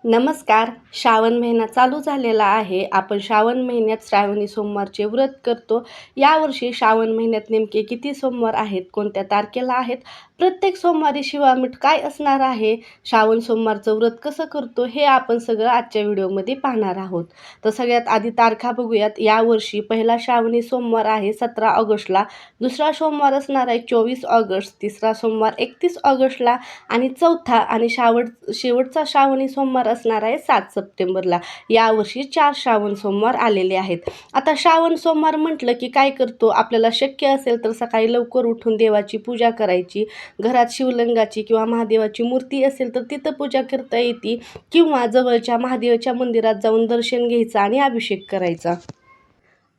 नमस्कार. श्रावण महिना चालू झालेला आहे. आपण श्रावण महिन्यात श्रावणी सोमवारचे व्रत करतो. यावर्षी श्रावण महिन्यात नेमके किती सोमवार आहेत, कोणत्या तारखेला आहेत, प्रत्येक सोमवारी शिवामीठ काय असणार आहे, श्रावण सोमवारचं व्रत कसं करतो, हे आपण सगळं आजच्या व्हिडिओमध्ये पाहणार आहोत. तर सगळ्यात आधी तारखा बघूयात. यावर्षी पहिला श्रावणी सोमवार आहे 17 ऑगस्टला, दुसरा सोमवार असणार आहे 24 ऑगस्ट, तिसरा सोमवार 31 ऑगस्टला आणि चौथा आणि शेवटचा श्रावणी सोमवार असणार आहे 7 सप्टेंबरला. यावर्षी 4 श्रावण सोमवार आलेले आहेत. आता श्रावण सोमवार म्हटलं की काय करतो, आपल्याला शक्य असेल तर सकाळी लवकर उठून देवाची पूजा करायची. घरात शिवलिंगाची किंवा महादेवाची मूर्ती असेल तर तिथं पूजा करता येते किंवा जवळच्या महादेवाच्या मंदिरात जाऊन दर्शन घ्यायचं आणि अभिषेक करायचा.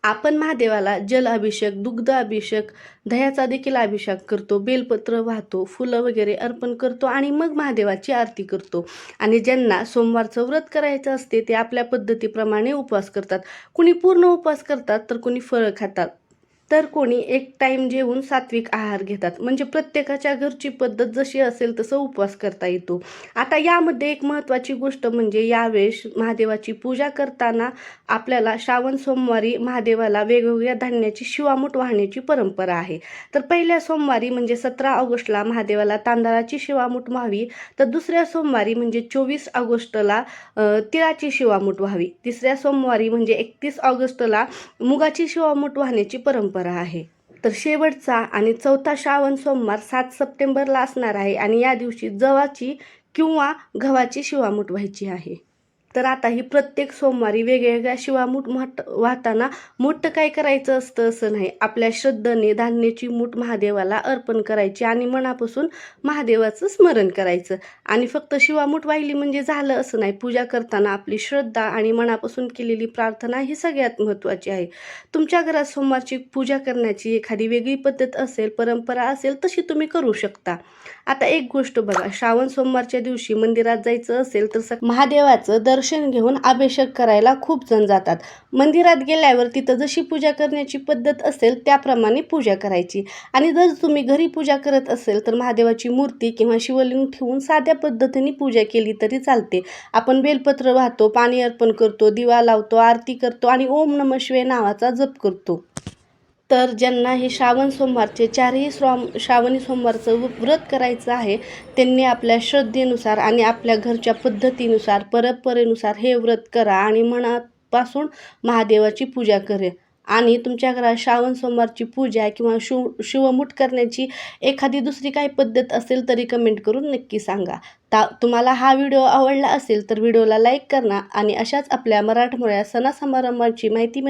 आपण महादेवाला जल अभिषेक, दुग्ध अभिषेक, दह्याचा देखील अभिषेक करतो, बेलपत्र वाहतो, फुलं वगैरे अर्पण करतो आणि मग महादेवाची आरती करतो. आणि ज्यांना सोमवारचं व्रत करायचं असते ते आपल्या पद्धतीप्रमाणे उपवास करतात. कुणी पूर्ण उपवास करतात तर कुणी फळं खातात, तर कोणी एक टाईम जेवून सात्विक आहार घेतात. म्हणजे प्रत्येकाच्या घरची पद्धत जशी असेल तसं उपवास करता येतो. आता यामध्ये एक महत्त्वाची गोष्ट म्हणजे यावेळेस महादेवाची पूजा करताना आपल्याला श्रावण सोमवारी महादेवाला वेगवेगळ्या धान्याची शिवामूठ वाहण्याची परंपरा आहे. तर पहिल्या सोमवारी म्हणजे 17 ऑगस्टला महादेवाला तांदळाची शिवामूठ व्हावी, तर दुसऱ्या सोमवारी म्हणजे 24 ऑगस्टला तिळाची शिवामूठ व्हावी, तिसऱ्या सोमवारी म्हणजे 31 ऑगस्टला मुगाची शिवामूठ वाहण्याची परंपरा आहे. तर शेवटचा आणि चौथा श्रावण सोमवार 7 सप्टेंबरला असणार आहे आणि या दिवशी जवाची किंवा गव्हाची शिवामूठ व्हायची आहे. तर आता ही प्रत्येक सोमवारी वेगवेगळ्या शिवामूठ वाहताना मोठं काय करायचं असतं असं नाही. आपल्या श्रद्धेने धान्याची मूठ महादेवाला अर्पण करायची आणि मनापासून महादेवाचं स्मरण करायचं. आणि फक्त शिवामूठ वाहिली म्हणजे झालं असं नाही. पूजा करताना आपली श्रद्धा आणि मनापासून केलेली प्रार्थना ही सगळ्यात महत्त्वाची आहे. तुमच्या घरात सोमवारची पूजा करण्याची एखादी वेगळी पद्धत असेल, परंपरा असेल, तशी तुम्ही करू शकता. आता एक गोष्ट बघा, श्रावण सोमवारच्या दिवशी मंदिरात जायचं असेल तर महादेवाचं दर्शन घेऊन अभिषेक करायला खूप जण जातात. मंदिरात गेल्यावर तिथं जशी पूजा करण्याची पद्धत असेल त्याप्रमाणे पूजा करायची. आणि जर तुम्ही घरी पूजा करत असेल तर महादेवाची मूर्ती किंवा शिवलिंग ठेवून साध्या पद्धतीने पूजा केली तरी चालते. आपण बेलपत्र वाहतो, पाणी अर्पण करतो, दिवा लावतो, आरती करतो आणि ओम नमः शिवाय नावाचा जप करतो. तर ज्यांना हे श्रावण सोमवारचे चारही श्रावणी सोमवारचं व्रत करायचं आहे त्यांनी आपल्या श्रद्धेनुसार आणि आपल्या घरच्या पद्धतीनुसार, परंपरेनुसार हे व्रत करा आणि मनापासून महादेवाची पूजा करा. आणि तुमच्या घरात श्रावण सोमवारची पूजा किंवा शिवमूठ करण्याची एखादी दुसरी काही पद्धत असेल तरी कमेंट करून नक्की सांगा. तुम्हाला हा व्हिडिओ आवडला असेल तर व्हिडिओला लाईक करा आणि अशाच आपल्या मराठमोळ्या सणासमारंभाची माहिती